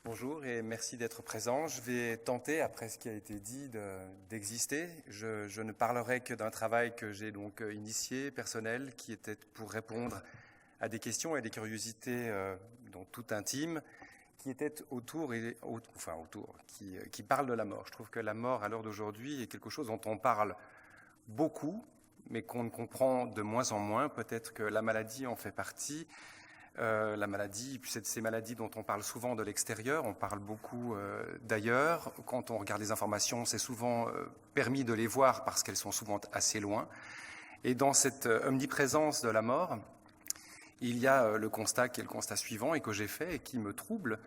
Bonjour et merci d'être présent. Je vais tenter, après ce qui a été dit, d'exister. Je ne parlerai que d'un travail que j'ai donc initié, personnel, qui était pour répondre à des questions et des curiosités dont tout intime, qui étaient qui parlent de la mort. Je trouve que la mort, à l'heure d'aujourd'hui, est quelque chose dont on parle beaucoup, mais qu'on ne comprend de moins en moins. Peut-être que la maladie en fait partie. La maladie, puis c'est ces maladies dont on parle souvent de l'extérieur, on parle beaucoup d'ailleurs. Quand on regarde les informations, c'est souvent permis de les voir parce qu'elles sont souvent assez loin. Et dans cette omniprésence de la mort, il y a le constat qui est le constat suivant et que j'ai fait et qui me trouble,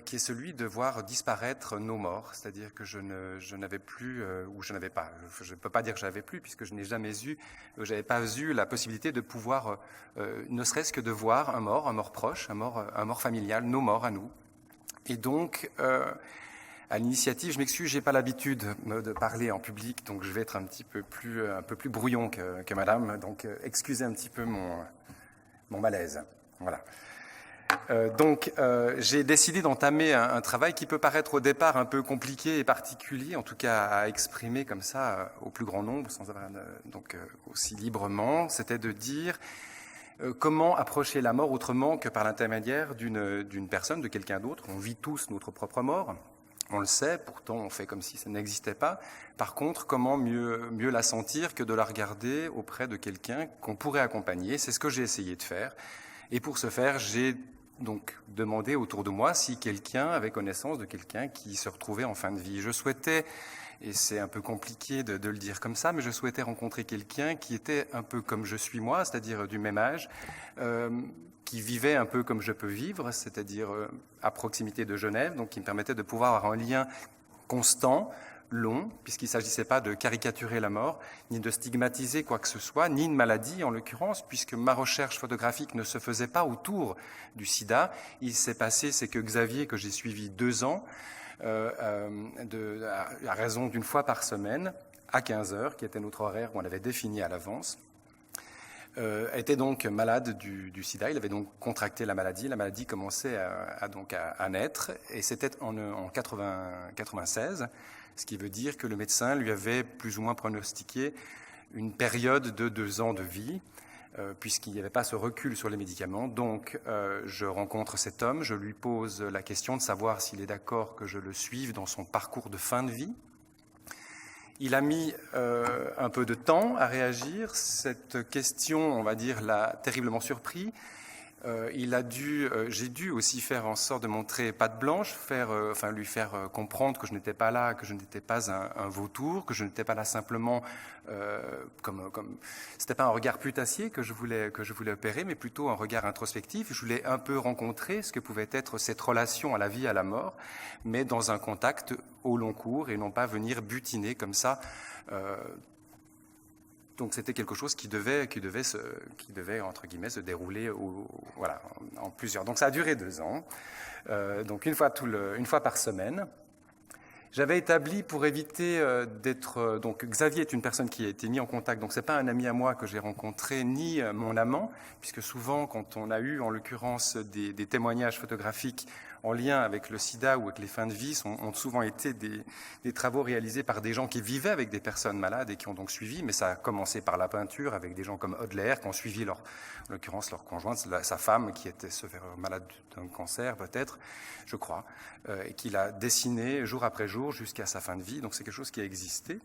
qui est celui de voir disparaître nos morts. C'est-à-dire que je n'avais plus, ou je n'avais pas, je ne peux pas dire que je n'avais plus, puisque je n'ai jamais eu, j'avais pas eu la possibilité de pouvoir, ne serait-ce que de voir un mort proche, un mort familial, nos morts à nous. Et donc, à l'initiative, je m'excuse, j'ai pas l'habitude de parler en public, donc je vais être un peu plus brouillon que madame, donc excusez un petit peu mon malaise. Voilà. J'ai décidé d'entamer un travail qui peut paraître au départ un peu compliqué et particulier, en tout cas à exprimer comme ça au plus grand nombre, sans avoir aussi librement. C'était de dire comment approcher la mort autrement que par l'intermédiaire d'une personne, de quelqu'un d'autre. On vit tous notre propre mort. On le sait, pourtant on fait comme si ça n'existait pas. Par contre, comment mieux la sentir que de la regarder auprès de quelqu'un qu'on pourrait accompagner. C'est ce que j'ai essayé de faire. Et pour ce faire, j'ai donc demandé autour de moi si quelqu'un avait connaissance de quelqu'un qui se retrouvait en fin de vie. Je souhaitais, et c'est un peu compliqué de le dire comme ça, mais je souhaitais rencontrer quelqu'un qui était un peu comme je suis moi, c'est-à-dire du même âge, qui vivait un peu comme je peux vivre, c'est-à-dire à proximité de Genève, donc qui me permettait de pouvoir avoir un lien constant, long, puisqu'il ne s'agissait pas de caricaturer la mort, ni de stigmatiser quoi que ce soit, ni une maladie en l'occurrence, puisque ma recherche photographique ne se faisait pas autour du sida. Il s'est passé, c'est que Xavier, que j'ai suivi 2 ans, à raison d'une fois par semaine, à 15 heures, qui était notre horaire qu'on avait défini à l'avance, était donc malade du sida. Il avait donc contracté la maladie. La maladie commençait à naître, et c'était en 96, ce qui veut dire que le médecin lui avait plus ou moins pronostiqué une période de 2 ans de vie, puisqu'il n'y avait pas ce recul sur les médicaments. Donc je rencontre cet homme, je lui pose la question de savoir s'il est d'accord que je le suive dans son parcours de fin de vie. Il a mis un peu de temps à réagir. Cette question, on va dire, l'a terriblement surpris. J'ai dû aussi faire en sorte de montrer patte blanche, lui faire comprendre que je n'étais pas là, que je n'étais pas un vautour, que je n'étais pas là simplement c'était pas un regard putassier que je voulais opérer, mais plutôt un regard introspectif. Je voulais un peu rencontrer ce que pouvait être cette relation à la vie, à la mort, mais dans un contact au long cours et non pas venir butiner comme ça. Donc c'était quelque chose qui devait entre guillemets se dérouler en plusieurs. Donc ça a duré 2 ans, donc une fois par semaine. J'avais établi, pour éviter d'être... Donc Xavier est une personne qui a été mise en contact, donc ce n'est pas un ami à moi que j'ai rencontré, ni mon amant, puisque souvent quand on a eu en l'occurrence des témoignages photographiques en lien avec le sida ou avec les fins de vie, ont souvent été des travaux réalisés par des gens qui vivaient avec des personnes malades et qui ont donc suivi, mais ça a commencé par la peinture avec des gens comme Hodler qui ont suivi en l'occurrence leur conjointe, sa femme qui était malade d'un cancer peut-être, je crois, et qui l'a dessiné jour après jour jusqu'à sa fin de vie, donc c'est quelque chose qui a existé.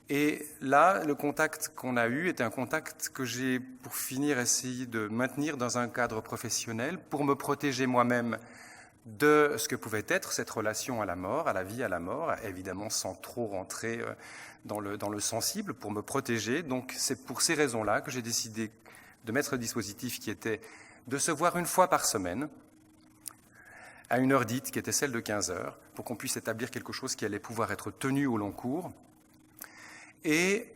Et là, le contact qu'on a eu était un contact que j'ai, pour finir, essayé de maintenir dans un cadre professionnel pour me protéger moi-même de ce que pouvait être cette relation à la mort, à la vie, à la mort, évidemment sans trop rentrer dans le sensible, pour me protéger. Donc c'est pour ces raisons-là que j'ai décidé de mettre le dispositif qui était de se voir une fois par semaine, à une heure dite, qui était celle de 15 heures, pour qu'on puisse établir quelque chose qui allait pouvoir être tenu au long cours. Et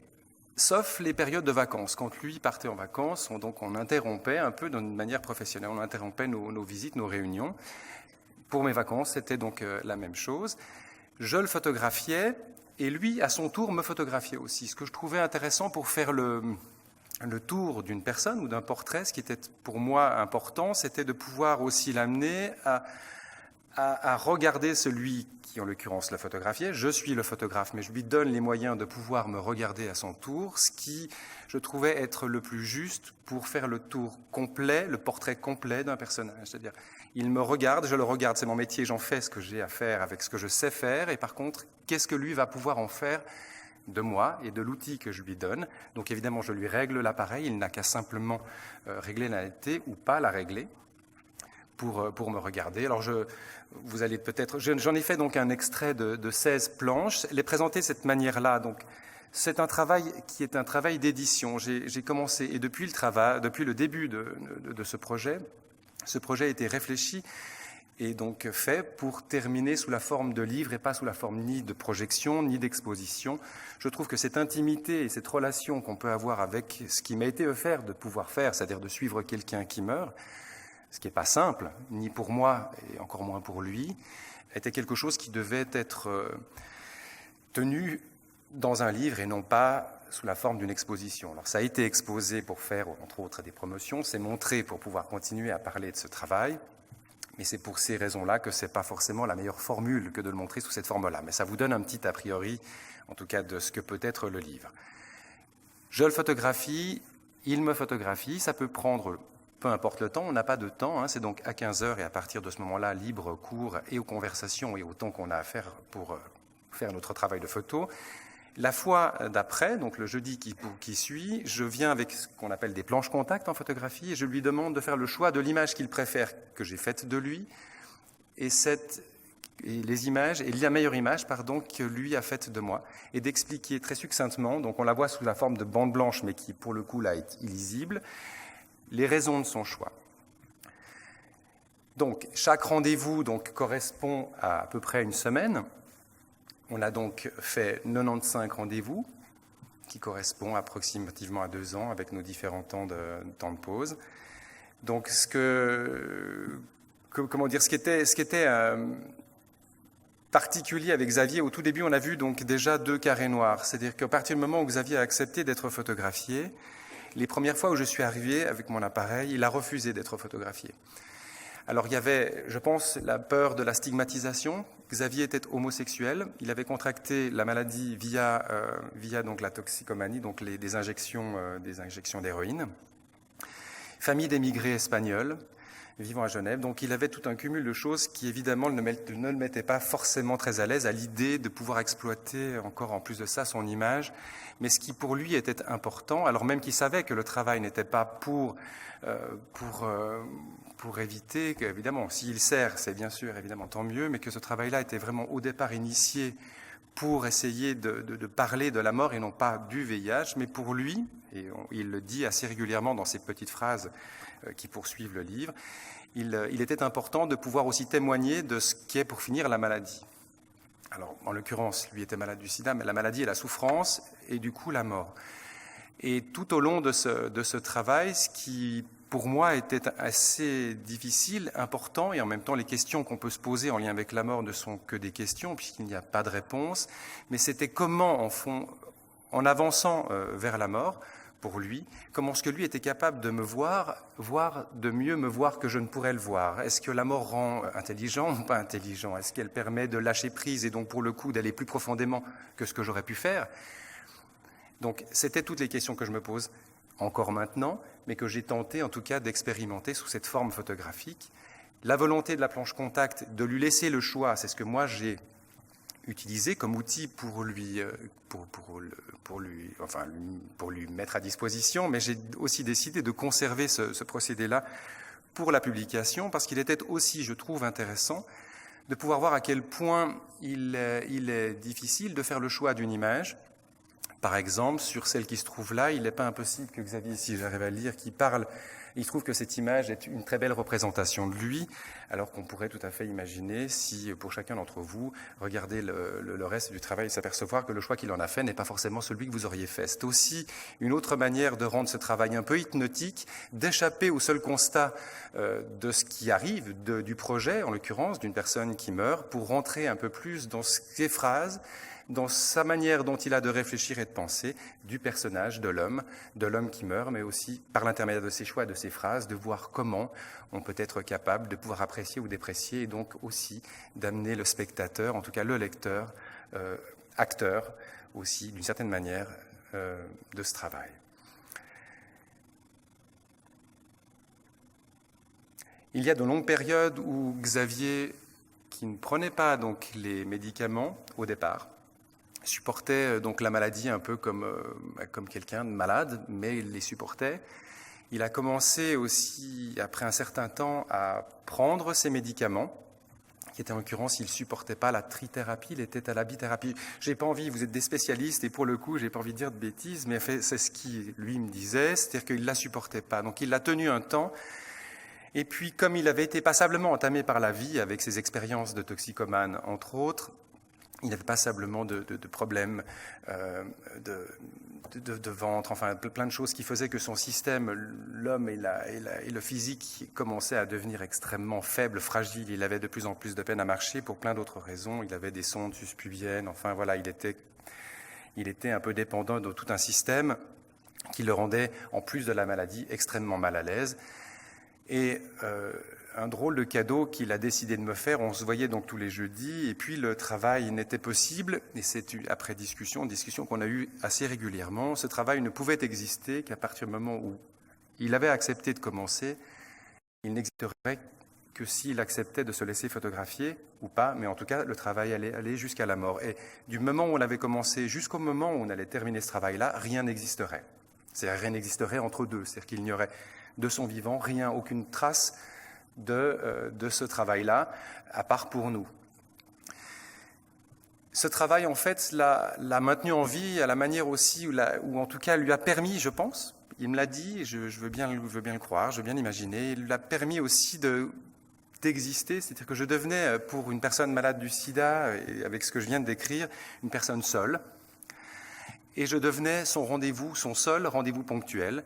sauf les périodes de vacances. Quand lui partait en vacances, on interrompait un peu d'une manière professionnelle, on interrompait nos visites, nos réunions. Pour mes vacances, c'était donc la même chose. Je le photographiais et lui, à son tour, me photographiait aussi. Ce que je trouvais intéressant pour faire le tour d'une personne ou d'un portrait, ce qui était pour moi important, c'était de pouvoir aussi l'amener à regarder celui qui, en l'occurrence, le photographiait. Je suis le photographe, mais je lui donne les moyens de pouvoir me regarder à son tour, ce qui, je trouvais, être le plus juste pour faire le tour complet, le portrait complet d'un personnage. C'est-à-dire, il me regarde, je le regarde, c'est mon métier, j'en fais ce que j'ai à faire avec ce que je sais faire, et par contre, qu'est-ce que lui va pouvoir en faire de moi et de l'outil que je lui donne. Donc évidemment, je lui règle l'appareil, il n'a qu'à simplement régler la netteté ou pas la régler pour me regarder. Alors vous allez peut-être... J'en ai fait donc un extrait de 16 planches, les présenter de cette manière-là. Donc c'est un travail qui est un travail d'édition. J'ai commencé, et depuis le début de ce projet a été réfléchi et donc fait pour terminer sous la forme de livre et pas sous la forme ni de projection ni d'exposition. Je trouve que cette intimité et cette relation qu'on peut avoir avec ce qui m'a été offert de pouvoir faire, c'est-à-dire de suivre quelqu'un qui meurt, ce qui n'est pas simple, ni pour moi et encore moins pour lui, était quelque chose qui devait être tenu dans un livre et non pas sous la forme d'une exposition. Alors ça a été exposé pour faire, entre autres, des promotions, c'est montré pour pouvoir continuer à parler de ce travail, mais c'est pour ces raisons-là que ce n'est pas forcément la meilleure formule que de le montrer sous cette forme-là. Mais ça vous donne un petit a priori, en tout cas, de ce que peut être le livre. Je le photographie, il me photographie, ça peut prendre... Peu importe le temps, on n'a pas de temps, c'est donc à 15 heures et à partir de ce moment-là, libre cours et aux conversations et au temps qu'on a à faire pour faire notre travail de photo. La fois d'après, donc le jeudi qui suit, je viens avec ce qu'on appelle des planches contact en photographie et je lui demande de faire le choix de l'image qu'il préfère que j'ai faite de lui et la meilleure image que lui a faite de moi et d'expliquer très succinctement, donc on la voit sous la forme de bande blanche mais qui pour le coup là est illisible, les raisons de son choix. Donc, chaque rendez-vous correspond à peu près une semaine. On a donc fait 95 rendez-vous, qui correspond approximativement à 2 ans, avec nos différents temps de pause. Donc, ce qui était particulier avec Xavier, au tout début, on a vu donc déjà 2 carrés noirs. C'est-à-dire qu'à partir du moment où Xavier a accepté d'être photographié, les premières fois où je suis arrivé avec mon appareil, il a refusé d'être photographié. Alors il y avait, je pense, la peur de la stigmatisation. Xavier était homosexuel. Il avait contracté la maladie via donc la toxicomanie, donc des injections d'héroïne. Famille d'émigrés espagnols vivant à Genève. Donc il avait tout un cumul de choses qui évidemment ne le mettaient pas forcément très à l'aise à l'idée de pouvoir exploiter encore en plus de ça son image. Mais ce qui pour lui était important, alors même qu'il savait que le travail n'était pas pour éviter, évidemment, s'il sert, c'est bien sûr évidemment tant mieux, mais que ce travail-là était vraiment au départ initié pour essayer de parler de la mort et non pas du VIH, mais pour lui, et il le dit assez régulièrement dans ses petites phrases qui poursuivent le livre, il était important de pouvoir aussi témoigner de ce qu'est pour finir la maladie. Alors, en l'occurrence, lui était malade du sida, mais la maladie et la souffrance, et du coup la mort. Et tout au long de ce travail, ce qui, pour moi, était assez difficile, important, et en même temps, les questions qu'on peut se poser en lien avec la mort ne sont que des questions, puisqu'il n'y a pas de réponse, mais c'était comment, en avançant vers la mort, pour lui, comment est-ce que lui était capable de me voir de mieux me voir que je ne pourrais le voir. Est-ce que la mort rend intelligent ou pas intelligent? Est-ce qu'elle permet de lâcher prise et donc pour le coup d'aller plus profondément que ce que j'aurais pu faire? Donc c'était toutes les questions que je me pose encore maintenant, mais que j'ai tenté en tout cas d'expérimenter sous cette forme photographique. La volonté de la planche contact, de lui laisser le choix, c'est ce que moi j'ai utilisé comme outil pour lui mettre à disposition, mais j'ai aussi décidé de conserver ce procédé-là pour la publication, parce qu'il était aussi, je trouve, intéressant de pouvoir voir à quel point il est difficile de faire le choix d'une image. Par exemple, sur celle qui se trouve là, il n'est pas impossible que Xavier, si j'arrive à le lire, qui parle, il trouve que cette image est une très belle représentation de lui, alors qu'on pourrait tout à fait imaginer, si pour chacun d'entre vous, regardez le reste du travail et s'apercevoir que le choix qu'il en a fait n'est pas forcément celui que vous auriez fait. C'est aussi une autre manière de rendre ce travail un peu hypnotique, d'échapper au seul constat de ce qui arrive, du projet, en l'occurrence, d'une personne qui meurt, pour rentrer un peu plus dans ses phrases, dans sa manière dont il a de réfléchir et de penser, du personnage, de l'homme qui meurt, mais aussi par l'intermédiaire de ses choix, de ses phrases, de voir comment on peut être capable de pouvoir apprécier apprécier ou déprécier, et donc aussi d'amener le spectateur, en tout cas le lecteur, acteur aussi, d'une certaine manière, de ce travail. Il y a de longues périodes où Xavier, qui ne prenait pas donc les médicaments au départ, supportait donc la maladie un peu comme quelqu'un de malade, mais il les supportait. Il a commencé aussi, après un certain temps, à prendre ses médicaments, qui était en l'occurrence, il ne supportait pas la trithérapie, il était à la bithérapie. J'ai pas envie, vous êtes des spécialistes, et pour le coup, j'ai pas envie de dire de bêtises, mais c'est ce qu'il lui me disait, c'est-à-dire qu'il ne la supportait pas. Donc il l'a tenu un temps. Et puis, comme il avait été passablement entamé par la vie, avec ses expériences de toxicomane, entre autres, il n'avait passablement de problèmes de ventre, enfin plein de choses qui faisaient que son système, l'homme et le physique, commençaient à devenir extrêmement faible, fragile. Il avait de plus en plus de peine à marcher pour plein d'autres raisons. Il avait des sondes suspubiennes, enfin voilà, il était un peu dépendant de tout un système qui le rendait, en plus de la maladie, extrêmement mal à l'aise. Et un drôle de cadeau qu'il a décidé de me faire, on se voyait donc tous les jeudis, et puis le travail n'était possible, et c'est après discussion qu'on a eue assez régulièrement, ce travail ne pouvait exister qu'à partir du moment où il avait accepté de commencer, il n'existerait que s'il acceptait de se laisser photographier, ou pas, mais en tout cas le travail allait aller jusqu'à la mort. Et du moment où on avait commencé jusqu'au moment où on allait terminer ce travail-là, rien n'existerait. C'est-à-dire rien n'existerait entre deux, c'est-à-dire qu'il n'y aurait de son vivant, rien, aucune trace de ce travail-là, à part pour nous. Ce travail, en fait, l'a maintenu en vie à la manière aussi, ou en tout cas lui a permis, je pense, il me l'a dit, je veux bien le croire, je veux bien l'imaginer, il l'a permis aussi d'exister, c'est-à-dire que je devenais, pour une personne malade du sida, et avec ce que je viens de décrire, une personne seule, et je devenais son rendez-vous, son seul rendez-vous ponctuel,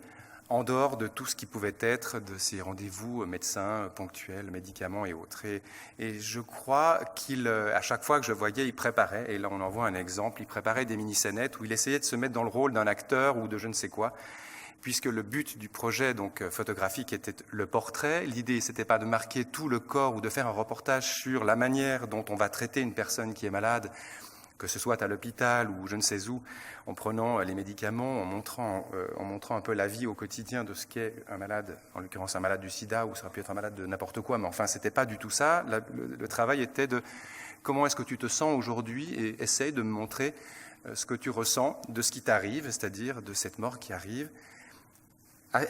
en dehors de tout ce qui pouvait être de ces rendez-vous médecins ponctuels, médicaments et autres. Et je crois à chaque fois que je voyais, il préparait, et là on en voit un exemple, il préparait des mini-scénettes où il essayait de se mettre dans le rôle d'un acteur ou de je ne sais quoi, puisque le but du projet donc photographique était le portrait. L'idée, c'était pas de marquer tout le corps ou de faire un reportage sur la manière dont on va traiter une personne qui est malade, que ce soit à l'hôpital ou je ne sais où, en prenant les médicaments, en montrant un peu la vie au quotidien de ce qu'est un malade, en l'occurrence un malade du sida, ou ça aurait pu être un malade de n'importe quoi, mais enfin, c'était pas du tout ça. Le travail était de comment est-ce que tu te sens aujourd'hui, et essaye de me montrer ce que tu ressens de ce qui t'arrive, c'est-à-dire de cette mort qui arrive.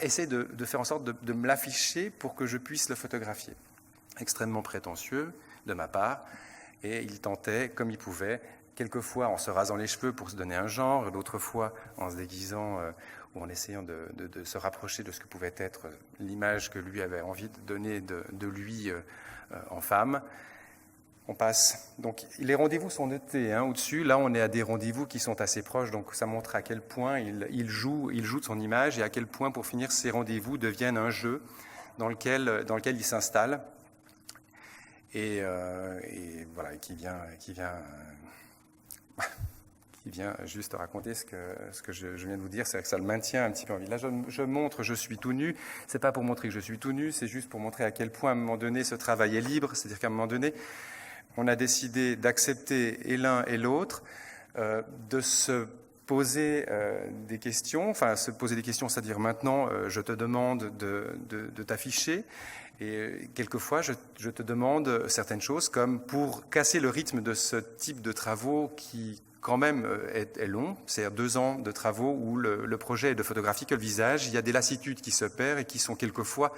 Essaye de faire en sorte de me l'afficher pour que je puisse le photographier. Extrêmement prétentieux de ma part, et il tentait, comme il pouvait, quelquefois en se rasant les cheveux pour se donner un genre, d'autres fois en se déguisant ou en essayant de se rapprocher de ce que pouvait être l'image que lui avait envie de donner de lui en femme. On passe. Donc les rendez-vous sont notés au-dessus. Là, on est à des rendez-vous qui sont assez proches, donc ça montre à quel point il joue de son image et à quel point, pour finir, ces rendez-vous deviennent un jeu dans lequel il s'installe et voilà, qui vient juste raconter ce que je viens de vous dire, c'est que ça le maintient un petit peu en vie. Là, je montre, je suis tout nu. C'est pas pour montrer que je suis tout nu, c'est juste pour montrer à quel point, à un moment donné, ce travail est libre. C'est-à-dire qu'à un moment donné, on a décidé d'accepter et l'un et l'autre, de se poser des questions, c'est-à-dire maintenant, je te demande de t'afficher. Et quelquefois, je te demande certaines choses, comme pour casser le rythme de ce type de travaux qui, quand même, est long. C'est 2 ans de travaux où le projet est de photographier que le visage. Il y a des lassitudes qui se perdent et qui sont quelquefois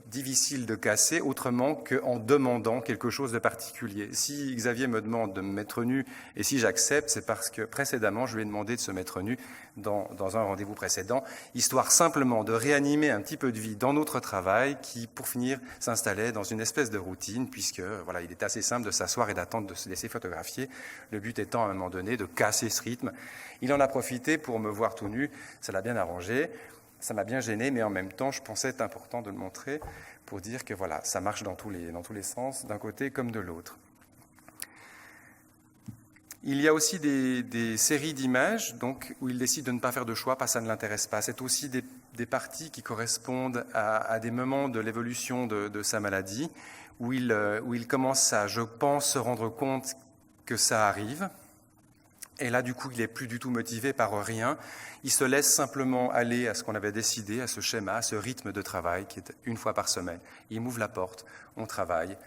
difficiles de casser autrement qu'en demandant quelque chose de particulier. Si Xavier me demande de me mettre nu et si j'accepte, c'est parce que précédemment, je lui ai demandé de se mettre nu dans un rendez-vous précédent, histoire simplement de réanimer un petit peu de vie dans notre travail qui, pour finir, s'installait dans une espèce de routine puisque voilà, il était assez simple de s'asseoir et d'attendre de se laisser photographier. Le but étant à un moment donné de casser ce rythme. Il en a profité pour me voir tout nu, ça l'a bien arrangé. Ça m'a bien gêné, mais en même temps, je pensais être important de le montrer pour dire que voilà, ça marche dans tous les sens, d'un côté comme de l'autre. Il y a aussi des séries d'images donc, où il décide de ne pas faire de choix parce que ça ne l'intéresse pas. C'est aussi parties qui correspondent à des moments de l'évolution de sa maladie, où il commence à, je pense, se rendre compte que ça arrive. Et là, du coup, il n'est plus du tout motivé par rien. Il se laisse simplement aller à ce qu'on avait décidé, à ce schéma, à ce rythme de travail qui est une fois par semaine. Il m'ouvre la porte, on travaille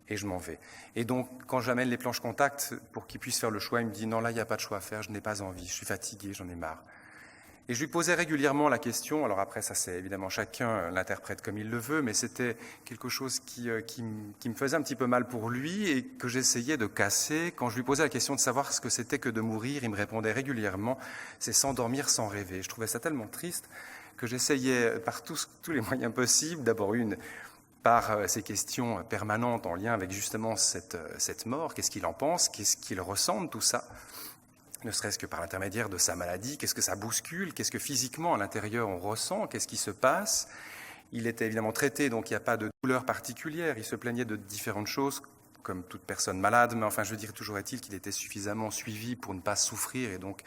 et je m'en vais. Et donc, quand j'amène les planches contact pour qu'il puisse faire le choix, il me dit « Non, là, il n'y a pas de choix à faire, je n'ai pas envie, je suis fatigué, j'en ai marre. » Et je lui posais régulièrement la question, alors après ça c'est évidemment chacun l'interprète comme il le veut, mais c'était quelque chose qui me faisait un petit peu mal pour lui et que j'essayais de casser. Quand je lui posais la question de savoir ce que c'était que de mourir, il me répondait régulièrement « c'est s'endormir sans rêver ». Je trouvais ça tellement triste que j'essayais par tous les moyens possibles, d'abord par ces questions permanentes en lien avec justement cette mort, qu'est-ce qu'il en pense, qu'est-ce qu'il ressent de tout ça, ne serait-ce que par l'intermédiaire de sa maladie, qu'est-ce que ça bouscule, qu'est-ce que physiquement à l'intérieur on ressent, qu'est-ce qui se passe. Il était évidemment traité, donc il n'y a pas de douleur particulière, il se plaignait de différentes choses, comme toute personne malade, mais enfin je veux dire, toujours est-il qu'il était suffisamment suivi pour ne pas souffrir, et donc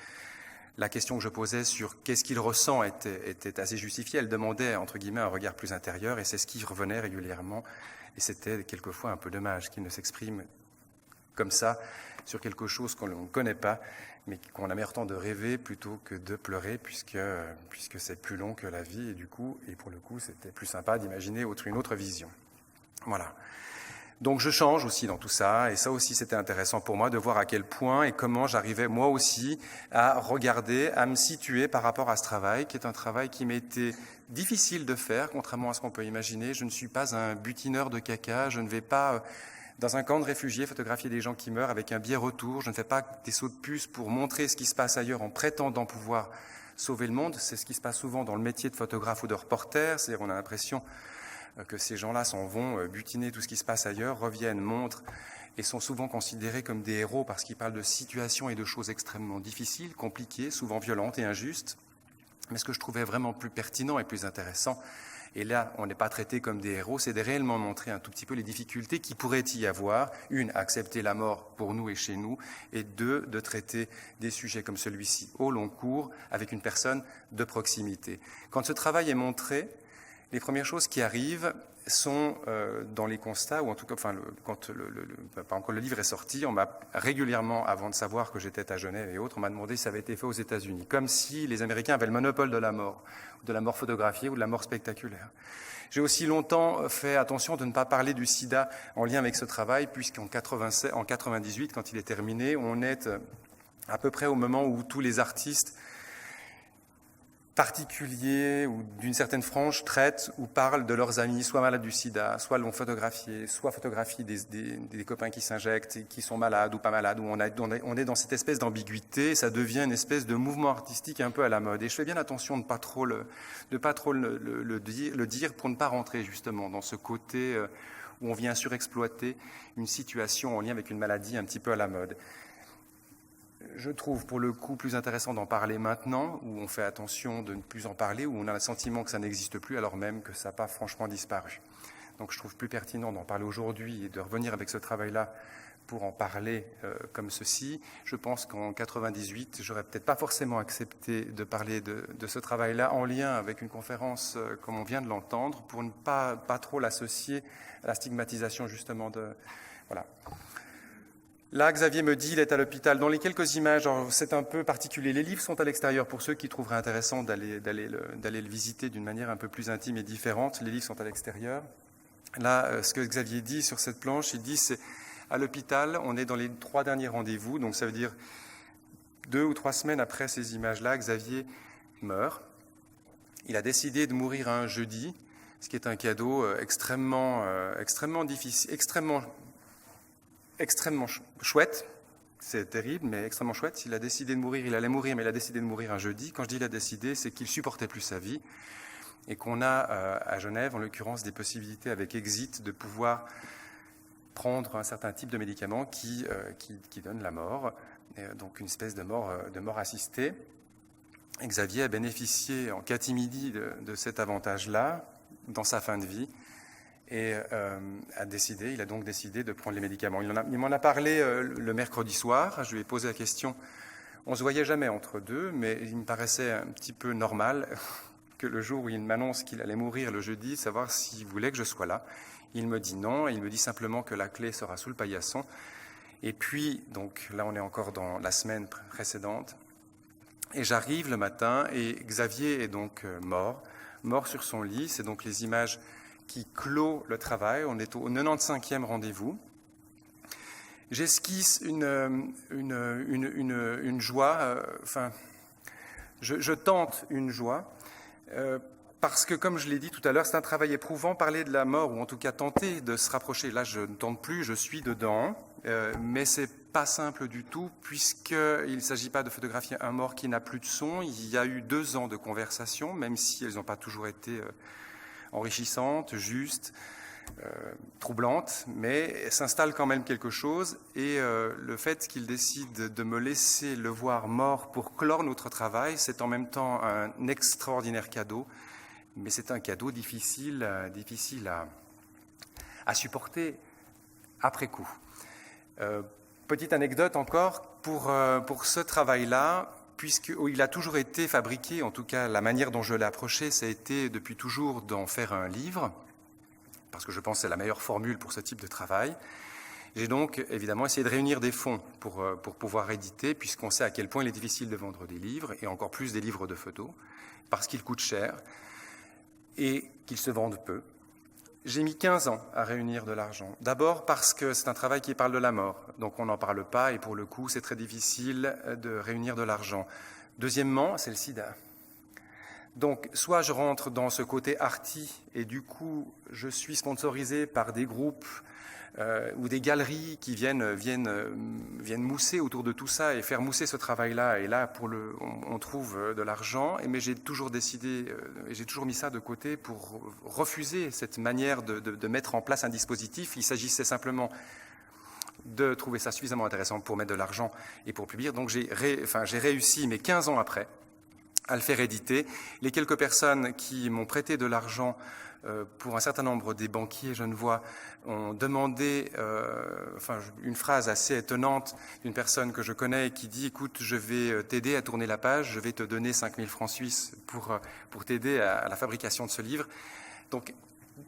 la question que je posais sur qu'est-ce qu'il ressent était assez justifiée, elle demandait entre guillemets un regard plus intérieur, et c'est ce qui revenait régulièrement, et c'était quelquefois un peu dommage qu'il ne s'exprime comme ça sur quelque chose qu'on ne connaît pas, mais qu'on a meilleur temps de rêver plutôt que de pleurer, puisque c'est plus long que la vie, et pour le coup, c'était plus sympa d'imaginer une autre vision. Voilà. Donc je change aussi dans tout ça, et ça aussi c'était intéressant pour moi de voir à quel point et comment j'arrivais moi aussi à regarder, à me situer par rapport à ce travail, qui est un travail qui m'était difficile de faire, contrairement à ce qu'on peut imaginer. Je ne suis pas un butineur de caca, je ne vais pas dans un camp de réfugiés photographier des gens qui meurent avec un biais retour. Je ne fais pas des sauts de puce pour montrer ce qui se passe ailleurs en prétendant pouvoir sauver le monde. C'est ce qui se passe souvent dans le métier de photographe ou de reporter. C'est-à-dire on a l'impression que ces gens-là s'en vont butiner tout ce qui se passe ailleurs, reviennent, montrent et sont souvent considérés comme des héros parce qu'ils parlent de situations et de choses extrêmement difficiles, compliquées, souvent violentes et injustes. Mais ce que je trouvais vraiment plus pertinent et plus intéressant, et là, on n'est pas traité comme des héros, c'est de réellement montrer un tout petit peu les difficultés qui pourrait y avoir. Une, accepter la mort pour nous et chez nous, et deux, de traiter des sujets comme celui-ci au long cours avec une personne de proximité. Quand ce travail est montré, les premières choses qui arrivent sont dans les constats, ou en tout cas, quand le livre est sorti, on m'a régulièrement, avant de savoir que j'étais à Genève et autres, on m'a demandé si ça avait été fait aux États-Unis, comme si les Américains avaient le monopole de la mort photographiée ou de la mort spectaculaire. J'ai aussi longtemps fait attention de ne pas parler du sida en lien avec ce travail, puisqu'en 98, quand il est terminé, on est à peu près au moment où tous les artistes particuliers ou d'une certaine frange traitent ou parlent de leurs amis, soit malades du sida, soit l'ont photographié, soit photographient des copains qui s'injectent et qui sont malades ou pas malades, où on est dans cette espèce d'ambiguïté, ça devient une espèce de mouvement artistique un peu à la mode. Et je fais bien attention de ne pas trop le dire pour ne pas rentrer justement dans ce côté où on vient surexploiter une situation en lien avec une maladie un petit peu à la mode. Je trouve pour le coup plus intéressant d'en parler maintenant, où on fait attention de ne plus en parler, où on a le sentiment que ça n'existe plus, alors même que ça n'a pas franchement disparu. Donc je trouve plus pertinent d'en parler aujourd'hui et de revenir avec ce travail-là pour en parler comme ceci. Je pense qu'en 98, j'aurais peut-être pas forcément accepté de parler de ce travail-là en lien avec une conférence comme on vient de l'entendre, pour ne pas trop l'associer à la stigmatisation justement de... Voilà. Là, Xavier me dit, il est à l'hôpital. Dans les quelques images, c'est un peu particulier. Les livres sont à l'extérieur pour ceux qui trouveraient intéressant d'aller le visiter d'une manière un peu plus intime et différente. Les livres sont à l'extérieur. Là, ce que Xavier dit sur cette planche, il dit, c'est à l'hôpital, on est dans les 3 derniers rendez-vous, donc ça veut dire 2 ou 3 semaines après ces images-là, Xavier meurt. Il a décidé de mourir un jeudi, ce qui est un cadeau extrêmement difficile, extrêmement chouette, c'est terrible, mais extrêmement chouette. Il a décidé de mourir, il allait mourir, mais il a décidé de mourir un jeudi. Quand je dis il a décidé, c'est qu'il supportait plus sa vie et qu'on a à Genève, en l'occurrence, des possibilités avec Exit de pouvoir prendre un certain type de médicament qui donne la mort, donc une espèce de mort assistée. Et Xavier a bénéficié en catimini de cet avantage-là dans sa fin de vie. Et il a donc décidé de prendre les médicaments. Il m'en a parlé le mercredi soir. Je lui ai posé la question. On ne se voyait jamais entre deux, mais il me paraissait un petit peu normal que le jour où il m'annonce qu'il allait mourir le jeudi, savoir s'il voulait que je sois là. Il me dit non, et il me dit simplement que la clé sera sous le paillasson. Et puis, donc là on est encore dans la semaine précédente, et j'arrive le matin, et Xavier est donc mort sur son lit. C'est donc les images qui clôt le travail. On est au 95e rendez-vous. J'esquisse une joie, je tente une joie, parce que, comme je l'ai dit tout à l'heure, c'est un travail éprouvant, parler de la mort, ou en tout cas tenter de se rapprocher. Là, je ne tente plus, je suis dedans, mais ce n'est pas simple du tout, puisqu'il ne s'agit pas de photographier un mort qui n'a plus de son. Il y a eu 2 ans de conversation, même si elles n'ont pas toujours été enrichissantes, justes, troublante, mais s'installe quand même quelque chose, et le fait qu'il décide de me laisser le voir mort pour clore notre travail, c'est en même temps un extraordinaire cadeau, mais c'est un cadeau difficile à supporter après coup. Petite anecdote encore, pour ce travail-là, puisqu'il a toujours été fabriqué, en tout cas la manière dont je l'ai approché, ça a été depuis toujours d'en faire un livre, parce que je pense que c'est la meilleure formule pour ce type de travail. J'ai donc évidemment essayé de réunir des fonds pour pouvoir éditer, puisqu'on sait à quel point il est difficile de vendre des livres, et encore plus des livres de photos, parce qu'ils coûtent cher et qu'ils se vendent peu. J'ai mis 15 ans à réunir de l'argent. D'abord parce que c'est un travail qui parle de la mort, donc on n'en parle pas, et pour le coup c'est très difficile de réunir de l'argent. Deuxièmement, c'est le sida. Donc, soit je rentre dans ce côté arty, et du coup, je suis sponsorisé par des groupes ou des galeries qui viennent mousser autour de tout ça et faire mousser ce travail-là. Et là, on trouve de l'argent. Mais j'ai toujours décidé, et j'ai toujours mis ça de côté pour refuser cette manière de mettre en place un dispositif. Il s'agissait simplement de trouver ça suffisamment intéressant pour mettre de l'argent et pour publier. Donc, j'ai réussi, mais 15 ans après, à le faire éditer. Les quelques personnes qui m'ont prêté de l'argent pour un certain nombre des banquiers genevois ont demandé une phrase assez étonnante d'une personne que je connais et qui dit « Écoute, je vais t'aider à tourner la page, je vais te donner 5 000 francs suisses pour t'aider à la fabrication de ce livre. » Donc,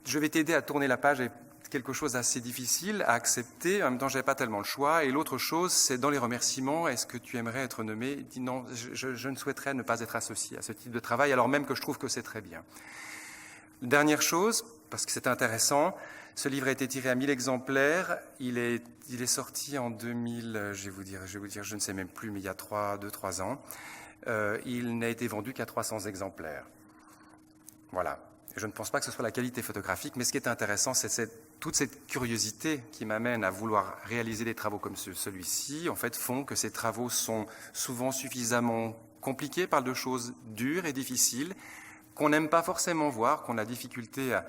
je vais t'aider à tourner la page est quelque chose d'assez difficile à accepter. En même temps, je n'avais pas tellement le choix. Et l'autre chose, c'est dans les remerciements, est-ce que tu aimerais être nommé ? Il dit non, je ne souhaiterais ne pas être associé à ce type de travail, alors même que je trouve que c'est très bien. Dernière chose, parce que c'est intéressant, ce livre a été tiré à 1000 exemplaires. Il est sorti en 2000, je vais vous dire, je ne sais même plus, mais il y a 2-3 ans. Il n'a été vendu qu'à 300 exemplaires. Voilà. Je ne pense pas que ce soit la qualité photographique, mais ce qui est intéressant, c'est toute cette curiosité qui m'amène à vouloir réaliser des travaux comme celui-ci, en fait, font que ces travaux sont souvent suffisamment compliqués, parlent de choses dures et difficiles, qu'on n'aime pas forcément voir, qu'on a difficulté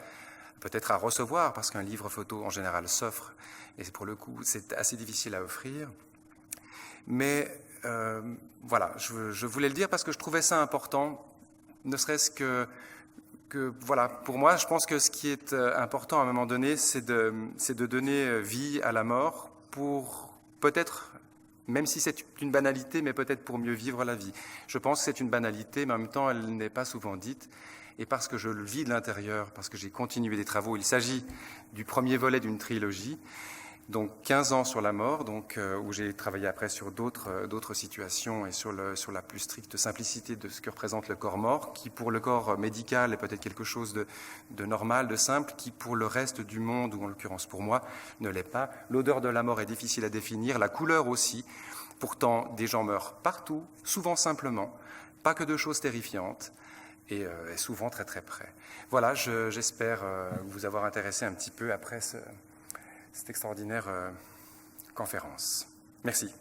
peut-être à recevoir, parce qu'un livre photo, en général, s'offre, et pour le coup, c'est assez difficile à offrir. Mais voilà, je voulais le dire parce que je trouvais ça important, ne serait-ce que voilà, pour moi, je pense que ce qui est important à un moment donné, c'est de donner vie à la mort pour peut-être, même si c'est une banalité, mais peut-être pour mieux vivre la vie. Je pense que c'est une banalité, mais en même temps, elle n'est pas souvent dite. Et parce que je le vis de l'intérieur, parce que j'ai continué des travaux, il s'agit du premier volet d'une trilogie, donc 15 ans sur la mort, donc, où j'ai travaillé après sur d'autres situations et sur la plus stricte simplicité de ce que représente le corps mort, qui pour le corps médical est peut-être quelque chose de normal, de simple, qui pour le reste du monde, ou en l'occurrence pour moi, ne l'est pas. L'odeur de la mort est difficile à définir, la couleur aussi. Pourtant, des gens meurent partout, souvent simplement, pas que de choses terrifiantes, et souvent très très près. Voilà, j'espère vous avoir intéressé un petit peu après cette extraordinaire conférence. Merci.